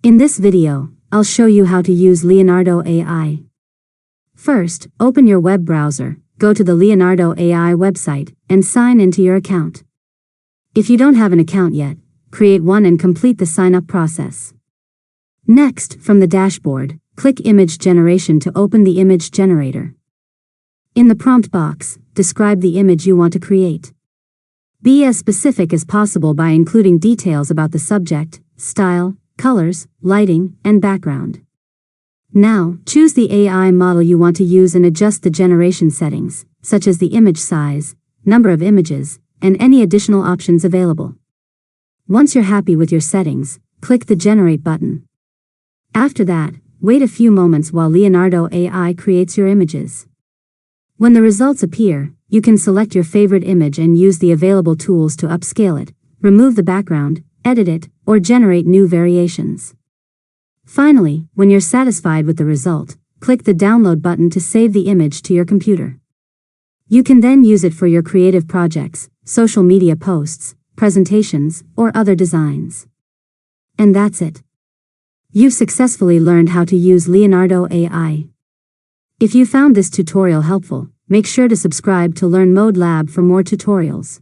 In this video, I'll show you how to use Leonardo AI. First, open your web browser, go to the Leonardo AI website, and sign into your account. If you don't have an account yet, create one and complete the sign-up process. Next, from the dashboard, click Image Generation to open the image generator. In the prompt box, describe the image you want to create. Be as specific as possible by including details about the subject, style, colors, lighting, and background. Now, choose the AI model you want to use and adjust the generation settings, such as the image size, number of images, and any additional options available. Once you're happy with your settings, click the Generate button. After that, wait a few moments while Leonardo AI creates your images. When the results appear, you can select your favorite image and use the available tools to upscale it, remove the background, edit it, or generate new variations. Finally, when you're satisfied with the result, click the Download button to save the image to your computer. You can then use it for your creative projects, social media posts, presentations, or other designs. And that's it. You've successfully learned how to use Leonardo AI. If you found this tutorial helpful, make sure to subscribe to Learn Mode Lab for more tutorials.